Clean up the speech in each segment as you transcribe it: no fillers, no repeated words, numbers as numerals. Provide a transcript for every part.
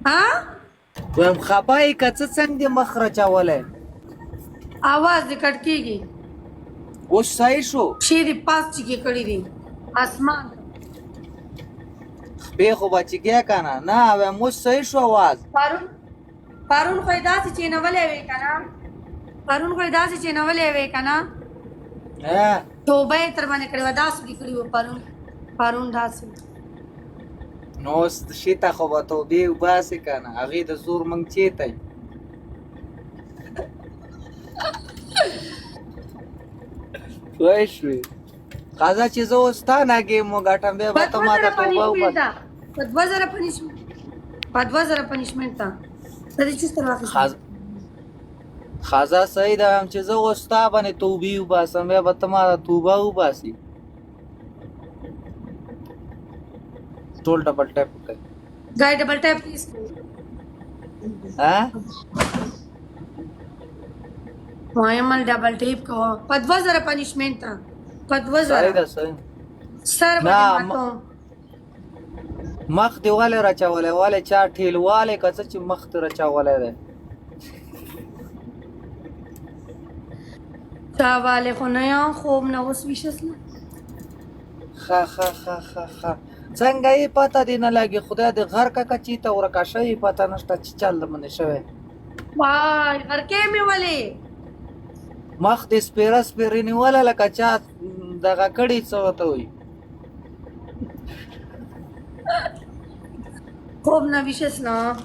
ها ویم خپای که څه څنګه دې مخ راچولی आवाज دې کټ کېږي اوس صحیح شو پښې دې پاس چیکې کړي دي اسمان خپې خو به چیګې که نه نه ویم اوس صحیح شو اواز پرون خو یې داسې چینولې وې که نه پرون خو یې داسې چینولې وې که نه توبه یې تر باندې کړې وه داسې دې کړي وه پرون داسې نو اوس شي ته خو به توبې وباسې که نه هغې د زور موږ چېتی پوه شوې ښځه چې زه اوس تا نه ګیم وګټم بیا به ته ما ته توبه وباسې په 2000 پنیشمنټ په 2000 پنیشمنټ ته د دې چوستر واخیست ښځه صحیح ده وایم چې زه اوس تا باندې توبې وباسم بیا به ته ما ته توبه وباسې ټول ډبل ټیپ وکړئ ګای ډبل ټیپ پلیز وایم ډبل ټیپ کوه په 2000 پنیشمنټ ته په 2000 صحیح ده صحیح سر باندې ماتو مخ دی ولې راچولی ولې چا ټیلوالی که څه چې مخ ته راچولی دی چا والې خو نه یم خوب نه اوس ویښه شوم ښه څنګه یې پته دې نه لګي خدای دې غر ککه چېته ورکه شوي پته نشته چې چل د باندې شوی وای غرکې مې ولې مخ دې سپېره سپېرې نیوله لکه چا دغه کړي څه ورته وایي خوب نه ویښه شوم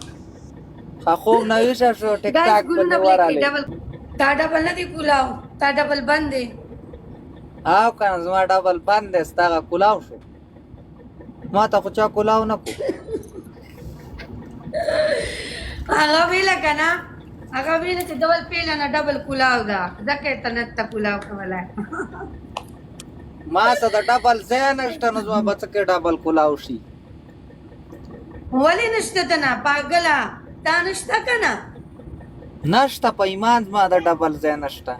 ښه خوب نه ویښه شو ټیک ټاک باندې ورغلی تا ډبل نه دی کولاو تا ډبل بند دی او که نه زما ډبل بند دی ستا هغه کولاو شو ما ته خو چا کولاو نه کو هغه ویله که نه هغه ویله چې ډبل پیله نه ډبل کولاو ده ځکه یې ته نه ته کولاو کولی ما ته د ډبل ځای نشته نو زما به څه کې ډبل کولاو شي ولې نشته ده نه پاګله تا نشته که نه نشته په ایمان زما د ډبل ځای نشته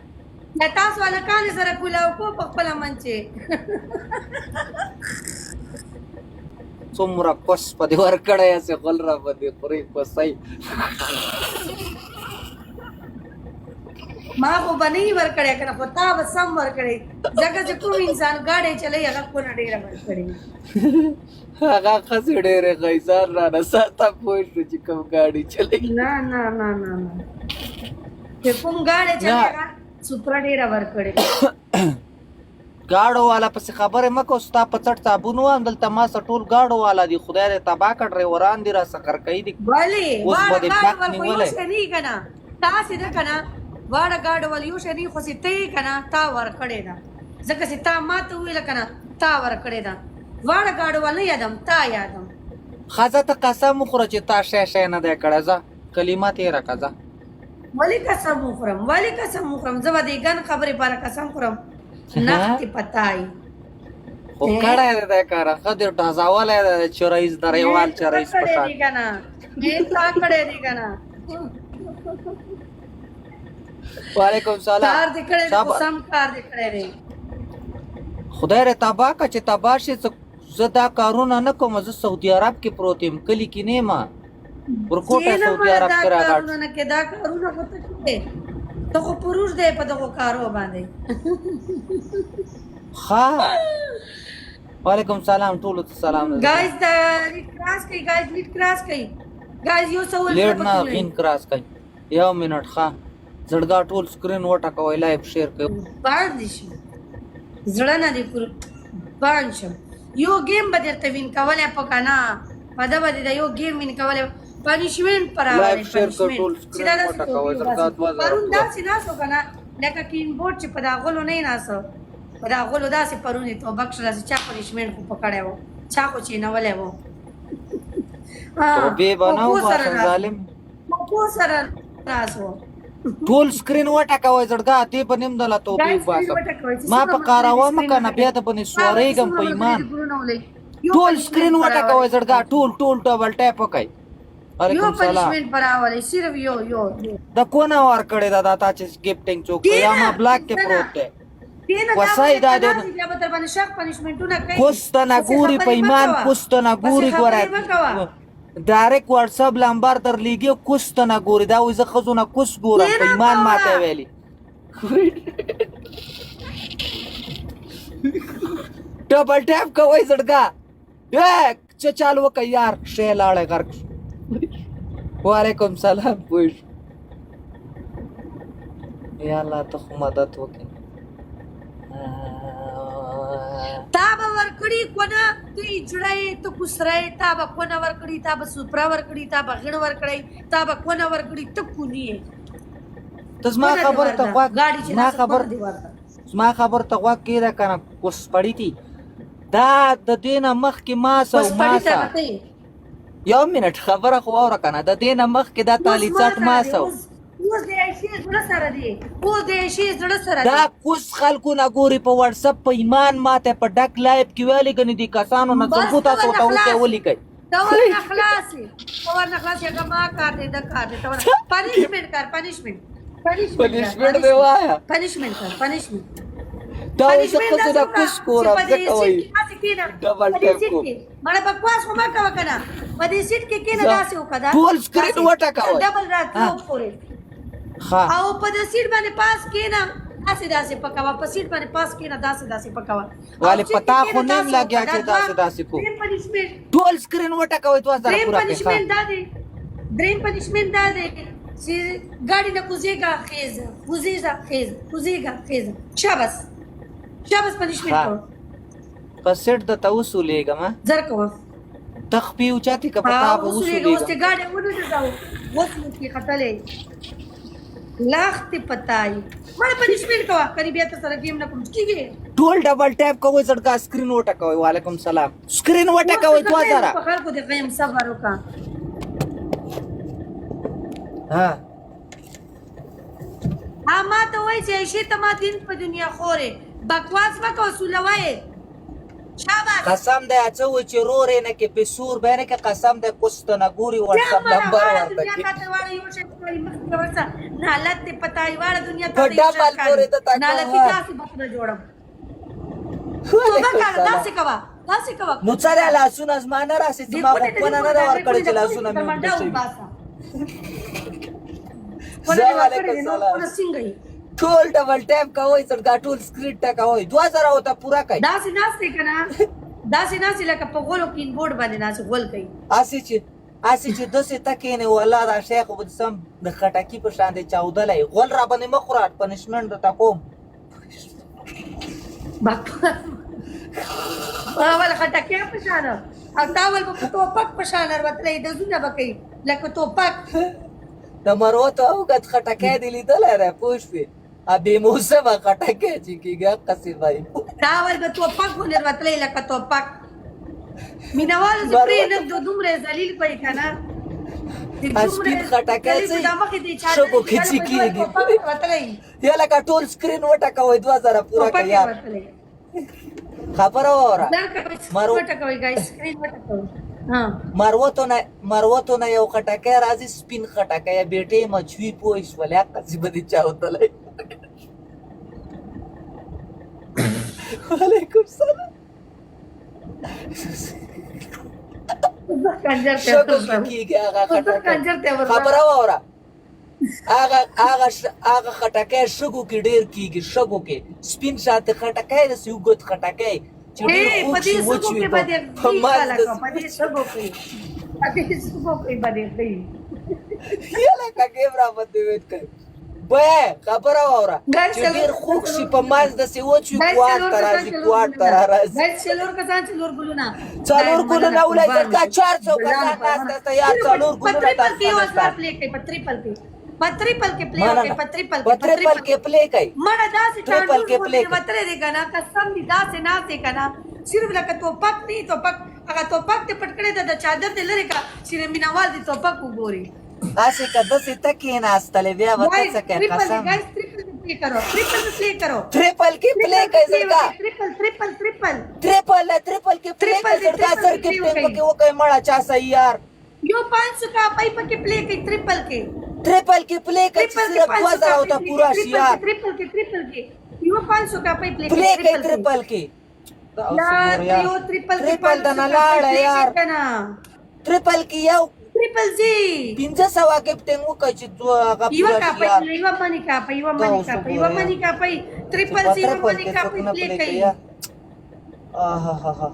د تاسو هلکانې سره کولاو کو په خپله منچې څومره کوس په دې ورکړی هسې غل را باندې خورې کوسۍ ما خو به نه یې ورکړی که نه خو تا به سم ورکړی ځکه چې کوم انسان ګاډی چلوي هغه خونه ډېره ورکړې هغه ښځې ډېرې غیزان رانه ساته پوه شو چې کوم ګاډي چلوي نه چې کوم ګاډی چلوي هغه سوپره ډېره ورکړې ګاډو والا پسې خبرې مه کوه ستا په څټ صابون وم دلته ما څه ټول ګاډو والا دي خدای دې تباه کړ ډریوران دي راڅه کرکۍ دي ولې اوس به دې پک واړه نیولی ګاډو نه که نه تاسې ده که نه واړه ګاډو ول یو شی نه خو چې ته یې که نه تا ورکړې ده ځکه چې تا ما ته وویله که نه تا ورکړې ده واړه ګاډو ول نه یادم تا یادم ښځه ته قسم وخوره چې تا شی نه دی کړی ځه کلمه تېره که ځه ولې قسم وخورم زه به د ګن خبرې پاره قسم خورم نختې پتای خو کړی دی دی کاره ښه دې ډزولی دی چې رئیس دریوال چې رئیس په شان تا کړی دی که نه وعلیکم سلام کار دې کړی دی خو سم کار دې کړی دی خدای رې تباه که چې تباه شي زه دا کارونه نه کوم زه سعودي عرب کې پروت یم کلي کې نه یم ورکوټه سعودي عرب کې راغړ دا کارونه خو ته کوې ته خو پروش دی په دغو کارو باندې ښه وعلیکم سلام ټولو ته سلام ګایز دا لیډ کراس کوي ګایز یو سوال لیډ نه غین کراس کوي یو منټ ښه زړګا ټول سکرین وټکوئ لایف شیر کوئ باندې شي زړه نه دی باندې شم یو گیم به درته وین کولی په که نه په ده به د یو گیم وین کولی پنیشمنټ پر لایف شیر کوئ ټول سکرین وټکوئ زړګا 2000 پرون داسې ناستو که نه لکه کینبورډ چې په دا غلو نه یې ناستو په دا غلو داسې پرون یې توبه کښه داسې چا پنیشمنټ خو پکړی و چا خو چینولی و توبې به نه وباسم ظالم پوه سره راز و ټول سکرین وټکوئ زړګا دې په نیم دله توبې وباسم ما په کاروه مه که نه بیا د باندې سورېږم په ایمان ټول سکرین وټکوئ زړګا ټول ډبل ټیپ وکئ وعلیکم سلام پنیشمنٹ پر راولې صرف یو د کونه ور کړی دا تا چې گیفټینګ چوک یا ما بلاک کې پروت دی وسای دا د کوست نه ګوري په ایمان کوست نه ګوري ګوره ډایرکټ واتساپ لمبر تر لیږي کوس ته نه ګوري دا وایي زه ښځو نه کوس ګورم په ایمان ماته ویلي ډبل ټیپ کوئ زړګا چې چالو وکړه یار شی لاړی غرق وعلیکم سلام پوه یا الله ته خو مدد وکړي تا به ورکړي کونه ته اجړی ته کوسری تا به کونه ورکړي تا به سوپرا ورکړي تا به غڼ ورکړی تا به کونه ورکړي ته کونی یې ته زما خبر ته غوږ زما خبر ته غوږ کېده که نه کوس پړي دي دا د دې نه مخکې ماسه او ماسه یو منټ خبره خو واوره که نه د دې نه مخکې دا تالي څټ ماسه دا کوس خلکو نه ګوري په واتساپ په ایمان ماته په ډک لایف کې ویلې ګنې دي کسانو نه څنګه تاسو ته وکړئ ولیکئ ته ورنه خلاصې هغه ما کار دی دا کار دی ته ورنه پنشمنټ کر پنشمنټ دی وایه پنشمنټ کر پنشمنټ دا اوس ښځو نه کوس کورم ځکه وایي ډبل ټیپ کوم مړه بکواس خو مه کوه که نه په دې سیټ کې کېنه داسې وکړه ټول سکرین وټکوئ ډبل راتلو پورې او په دې سیټ باندې پاس کېنه داسې پکوه په سیټ باندې پاس کېنه داسې پکوه والې پتا خو نیم لګیا چې داسې کوم ټول سکرین وټکوئ 2000 پوره دریم پنشمنټ دا دی چې ګاډي نه کوزېږه خیزه شاباس پنشمنټ کوه په سیټ د ته وسولېږم زر کوه تخپي اوچاتې که په تا به وسولېږه اوس چې ګاډي ونډځاو اوس مو کې ختلې لاختې پتاي مړه پنشمنټ کوه کني بیا ته سره ګیم نه کوم کېږي ټول ډبل ټیپ کوئ زړګا سکرین وټکوئ وعلیکم سلام سکرین وټکوئ 2000 په خلکو د غیم صبر وکړه ها ما ته وایي چې عایشې ته ما دین په دنیا خورې بکواس مه کوه سوله وایې شاباس قسم دی څه و چې رورې نه کې په سور بینه کې قسم دی کوس ته نه ګوري واتساپ نمبر ورته دنیا ته واړه یو شی کوي مخکې ورسه نالت دې پتاي واړه دنیا ته په ډبل پورې ته تکوه نالتي داسې بخنه جوړم توبه کوه داسې کوه نو څه دی لاسونه زما نه راسې زما خو کونه نه ده ورکړې چې لاسونه مې اوږده شوي وعلیکم سلام ټول ډبل ټیپ کوئ زړګا ټول سکرین ټکوئ 2000 ورته پوره کوئ داسې ناستې که نه داسې لکه په غولو کینبورډ باندې ناستې غول کوي هسې چې داسې ته کښېنې والله دا شی خو به سم د خټکي په شان دی چاودلی غول را باندې مه خوره پنشمنټ درته کوم ول خټکي په شانه او تا ول به په توپک په شانه ورتلی ډزونه به کوي لکه توپک د مروتو اوږد خټکی دې لیدلی دی پوه شوې بې موسمه خټکی چې کېږي هغسې وایي تا ول به توپک باندې ورتلی لکه توپک مینهوالو چې پرېنږدو دومره ذلیل کوي که نه سپین خټکی څه شګو کې چې کېږي یا لکه ټول سکرین وټکوئ 2000 پوره که یار خبره واوره مروتو نه یو خټکی راځي سپین خټکی بیټې مچوي پوه شولې هغسې به دې چاودلی وعلیکم سلام شګو کې کېږي هغه خټکی خبره واوره هغه خټکی شګو کې ډېر کېږي شګو کې سپین شاته خټکی داسې اوږد خټکی چې ډېر خوږ شي وچوي په ماز یا لکه ګیم را باندې ویټ کوي بیا خبره واوره چې ډېر خوږ شي په ماز داسې وچوي کوار ته راځي څلور کسان څلور ګلونه ولای درته 400 کسان ناسته ته یار څلور ګلونه پتریپل کې پلی وکړي پتریپل کې پلی کوي مړه داسې ټرپل کې پلی وترې دی کنه قسم دې داسې ناسې کنه صرف لکه توپک نه توپک هغه توپک ته پټ کړی د چادر دې لري کا چې مینوال دې توپک وګوري هسې که داسې ته کېناستلې بیا به ته څه کوې قسم ټریپل پلی کرو ټریپل کې پلی کوي زړګا ټریپل کې پلی کوي زړګا سر کې پکې وکړئ مړه چا صحیح یار یو 500 کا پای پکې پلی کوي ټریپل کې پلی کوي چې صرف 2000 ورته پوره شي یار ټریپل کې یو 500 کا پای پلی کوي ټریپل کې یو ټریپل د نه لاړه یار ټریپل کې یو ټریپل جی 1500 کپټن وکړي چې هغه یو پوره کاپي شي یو منی کاپي یو منی کاپي یو منی کاپي ټریپل جی یو منی کاپي پلی کوي آها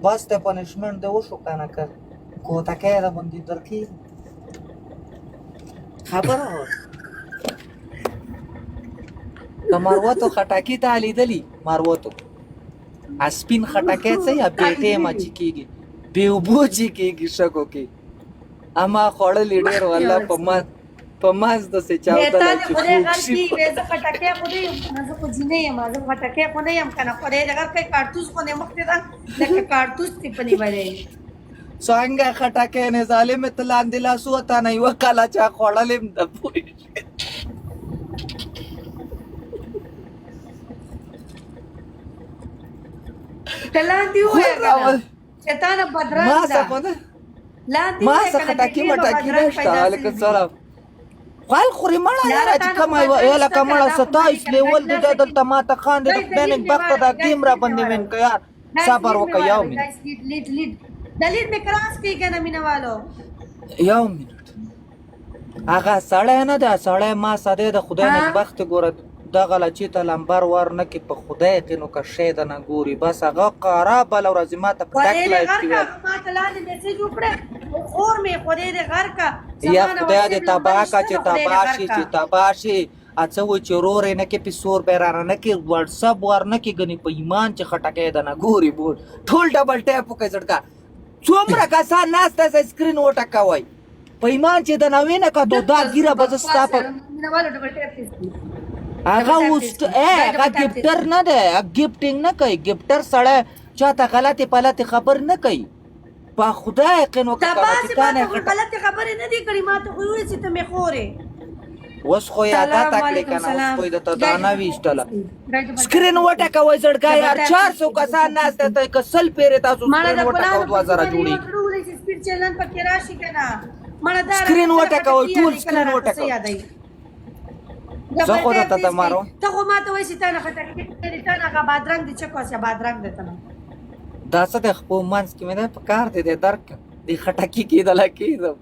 بس ته پنشمنت دی وشو کنه که کوته کې دا باندې درکې خبره د ماروتو خټاکی ته لیدلی ماروتو اسپین خټاکی څه یا بیټه مچ کیږي بیوبو چی کیږي شکو کې اما خوړل ډیر والله په ماز د څه چاو د ته خدای غلطي وې خټاکی خو دې زه خو جنې یم زه خټاکی خو نه یم کنه خدای دغه کې کارتوس خو نه مخته دا لکه کارتوس تی پني وره څنګه خټاکی نه ظالم تلان دلا سو تا نه یو کلا چا خوړلم د پوي تلاندې وای شیطان بدرنګ ما څه لاندې ما څه خټاکی مټاکی نشته الکه سلام خال خوري مړه یاره چې کوم یو لکه مړه 27 لیول د دلته ما ته خان د پلانینګ وخت دا گیم را باندې وین که یار صبر وکړه یو منټ لیډ د لیډ می کراس کې کنه مینوالو یو منټ هغه سړی نه ده سړی ما ساده د خدای نه بخت ګوره دغه لا چې ته لمبر ور نه کې په خدای کې نو که شی د نه ګوري بس هغه قاره بل ورځ ما ته په ټک لایټ کې ما ته لاندې میسج وکړه خور می خدای دې غر کا یا خدای دې تبا کا چې تباشي اڅه و چې رورې نه کې په سور پیرا نه کې واتس اپ ور نه کې غني په ایمان چې خټکې د نه ګوري بول ټول ډبل ټیپ وکړ ځړکا څومره کسان ناسته سکرین وټکوي په ایمان چې د نوینه کا دا ګیره بزستا په هغه اوس هغه گیفټر نه ده گیفټینګ نه کوي گیفټر سره چاته غلطي پلاتي خبر نه کوي په خدای قنو کا پاکستان غلطي خبر نه دي کړی ما ته خو چې ته مې خورې وس خو یاده تکلی کنه اوس خو د دانا ویشتله سکرین وټه کوي زړګا یار 400 کسان ناشته ته کسل پیره تاسو سکرین وټه کو 2000 جوړي سپیډ چینل پکې راشي کنه مړه دا سکرین وټه کوي ټول سکرین وټه کوي زه خو ته ته مارو ته خو ما ته وایې چې تا نه خټکې ته نه هغه بادرنګ دي چکو سه بادرنګ دی ته دا څه د خپل منځ کې مې ده په کار دی د درک د خټکې کېدله کېدم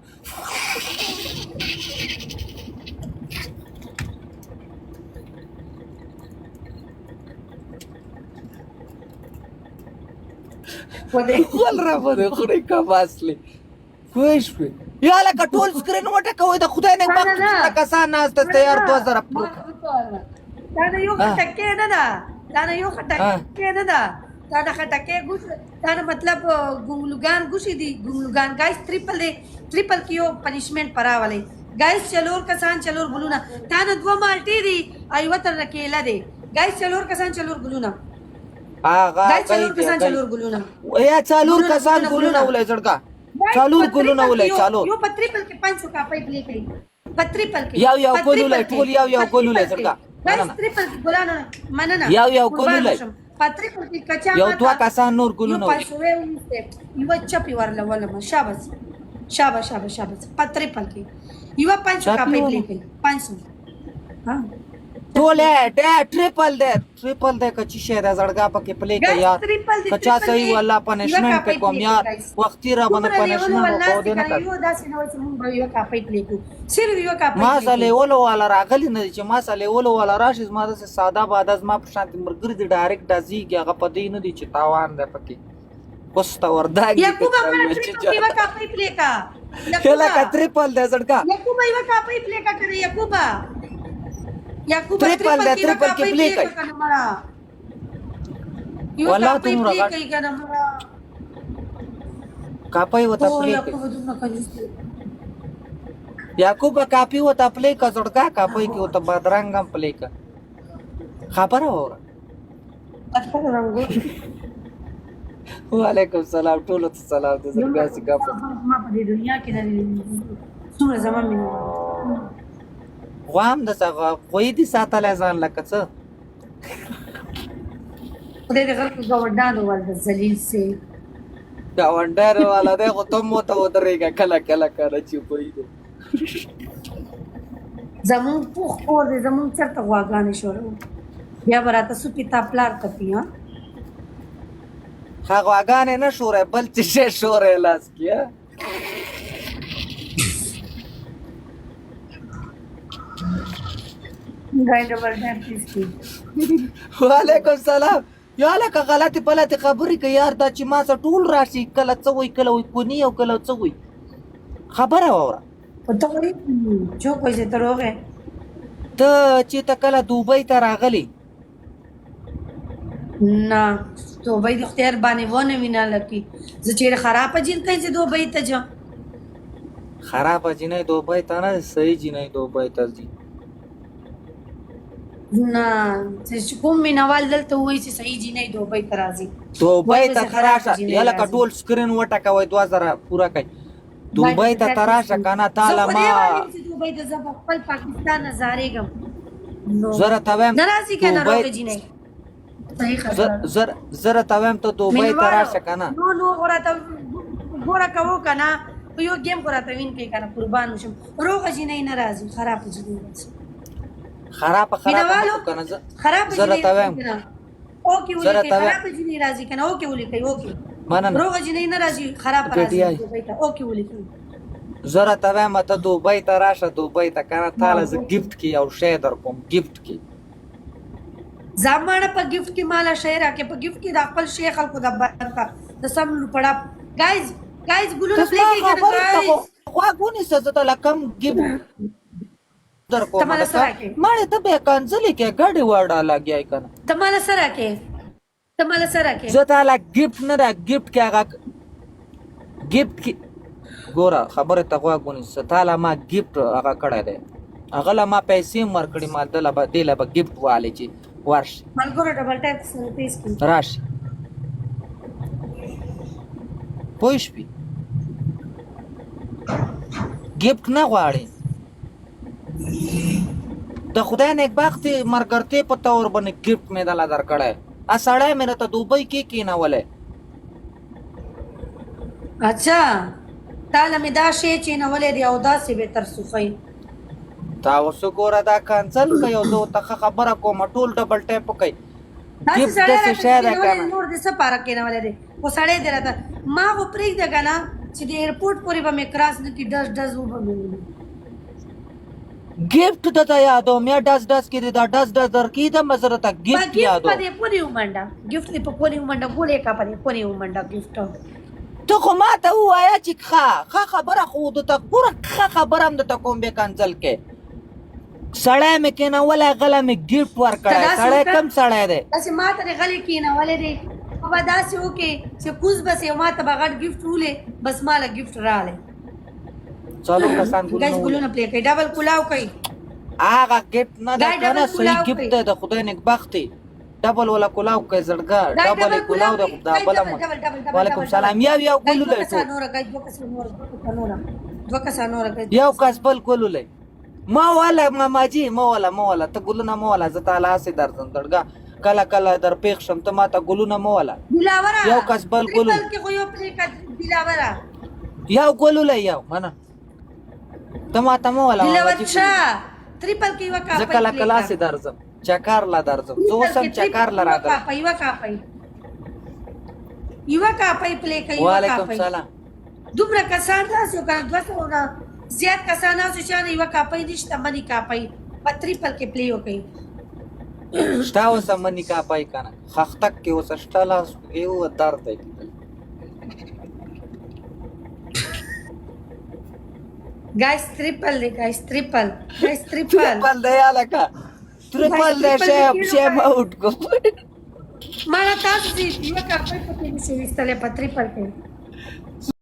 خپل را باندې خورې کباسلې پوه شوې یا لکه ټول سکرین وټه کوي د خدای نه وخت کسان ناسته تیار 2000 دا نه یو خټکې نه ده دا نه یو خټکې نه ده دا د خټکې ګوش دا مطلب ګونګلوګان ګوشي دي ګونګلوګان گایس ټریپل کیو پنیشمنٹ پراولې گایس چلور کسان چلور ګلونه دا نه دوه مالټي دي ایو تر کېلا دي گایس چلور کسان چلور ګلونه هغه چلور کسان چلور ګلونه یا چلور کسان ګلونه ولې زړګا چلور ګلونه ولې چلور یو پتریپل کې 500 کا پای پلی کړی پتریپل کې یو ګلولې ټول یو ګلولې زړګا گایس ټریپل ګلانه مننه یو ګلولې پتریپل کې کچا یو دوه کسان نور ګلونه یو 500 یو چپی ورل ولما شاباش پتریپل کې یو 500 کا پای پلی کړی 500 ها ټول ټریپل دې کچې شه د زړګا پکې پلی کې یار کچا صحیح والله پنشمنت په کوم یار وختي را باندې پنشمنت وکاو دې نه کړ یو داسې نو چې مونږ یو کا پای پلی کو صرف یو کا ما سالې ولو والا راغلی نه چې ما سالې ولو والا راشي ما د ساده بادز ما په شانتي مرګر دي ډایرکټ دازيږي هغه پدې نه دي چې تاوان ده پکې کوستا ورداګي یعقوب یو کا پای پلی کا کله کا ټریپل دې زړګا یعقوب یو کا پای پلی کا کړی یعقوب ټریپل کې پلی کوي والله ته نور کوي کنه مړه کاپي وته پلی کوي یعقوب کاپي وته پلی کا زړګا کاپي کې وته بادرنګ هم پلی کا خبر اورا وعلیکم السلام ټول ته سلام دې زړګا سي کاپي ما په دې دنیا کې نه څومره زمان مې غوام د څنګه کوئی دي ساتل ځان لکه څه خدای دې خلکو گاونډانو ول ذلیل سي گاونډانو والا دې خو ته مو ته ودرېګه کله چې کوئی دي زمون پوخ اور دې زمون چرته غواګانې شروع بیا براته سو پیتا پلار کتی ها غواګانې نه شورې بل څه شورې لاس کیا guys double tap इसकी वालेकुम सलाम याला का غلطي پلاتي خبرې کوي یار دا چې ما سره ټول راشي کله څه وي کله وي کونی او کله څه وي خبره وره पता नहीं जो कैसे तरोगे ته چې ته کله دوبۍ ته راغلی ना तो भाई اختیار باندې ونه وینا لکی زه چیرې خراب جین کای چې دوبۍ ته ځم خراب جنې دوبۍ ته نه صحیح جنې دوبۍ ته ځي نه چې کوم مینوال دلته وایي چې صحیح جینې دوبۍ ته راځي دوبۍ ته تراشه یاله کا ټول سکرین وټکوي 2000 پورا کوي دوبۍ ته تراشه کنه تعالی ما دوبۍ ته زه خپل پاکستان نظارې غم زره تویم ناراضي کنه روغه جینې صحیح خبره زره تویم ته دوبۍ تراشه کنه نو غراته غورا کوو کنه یو گیم غراته وین کې کنه قربان شم روغه جینې ناراضي خراب جینې خراب کنه خراب زره تویم اوکې ولې خراب جینې راځي کنه اوکې ولې کوي اوکې مننه روغه جینې ناراضي خراب راځي اوکې ولې کوي زره تویم ته دوبۍ ته راشه دوبۍ ته کنه تعالی ز گیفت کی او شی در کوم گیفت کی زمانه په گیفت کې مالا شی راکې په گیفت کې د خپل شیخ خلکو د برکا د سم پړه گایز ګلونه پلی کې گایز واګونی څه ته لکم گیفت در کوم ماړه ته به کانسلې کې غړې وړه لاګي کنه تماله سره کې زه تعالی گیفت نه دا گیفت کې هغه گیفت کې ګوره خبره ته واګونی څه تعالی ما گیفت هغه کړه ده هغه لا ما پیسې مرکړې ما دله به دله به گیفت والے چې ورش ملګرو ډبل ټیپ سره پیس کی راشي پوښ پی گیفت نه غواړي د خدای نیک بخت مرګرته په تور باندې گیفت مې دلا درکړای ا سړی مې ته دوبۍ کې کینولې اچھا تعالی مې دا شی چې نه ولې دی او دا سی به تر صفای تاسو ګوره دا کانسل کيو زه ته خبره کوم ټول ډبل ټیپ کوي گیفت د څه شی ده کنه نور د څه پاره کې نه ولې دی و سړی درته ما و پریک ده کنه چې د ایرپورټ پورې به مې کراس نه کی دز و به گیفت ته یادو مې دز کې دا دز درکې د مزره ته گیفت یادو په دې پونی ومنډه گیفت په پونی ومنډه ګولې کا په دې پونی ومنډه گیفت ته خو ما ته وایا چې ښه خبره خو ته ګوره ښه خبره هم د کوم به کانسل کې سړی مې کینه ولا غلا مې گیفت ورکړای سړی کم سړی دی چې ما ته غلی کینه ولې دی او داسې وکي چې کوز بس یو ما ته بغټ گیفت ولې بس مال گیفت رااله چلو کسان ګلونه پلی کوي ډبل کلاو کوي هغه گیفت نه دا کنه صحیح گیفت ده د خدای نیک بختي ډبل ولا کلاو کوي زړګا ډبل کلاو د خدای بل وعلیکم سلام یو ګلو له یو کس بل ګلو له ما والا ماجی ما والا ته ګلونه ما والا زه تعالی سي درځم درګه کله در پیښ شم ته ما ته ګلونه ما والا بلاورا یو کس بل ګلو کې خو یو پلی کا بلاورا یو ګلو له یو منه ته ما ته ما والا بلاورا ټریپل کې وکا زه کله سي درځم چکر لا درځم زه سم چکر لا راځم یو کا پای پلی کوي وعلیکم سلام دومره کسان تاسو کنه دوسونه زیات کسان تاسو چې یو کا پای نشته منی کا پای په ټریپل کې پلی وکي شتاو سم منی کا پای کنه خختک کې اوس شتاله یو درد دی گایس ټریپل دی الکا ټریپل دی شیم اوټ کو مالا تاسو دې یو کا پای په کې نشي وستله په ټریپل کې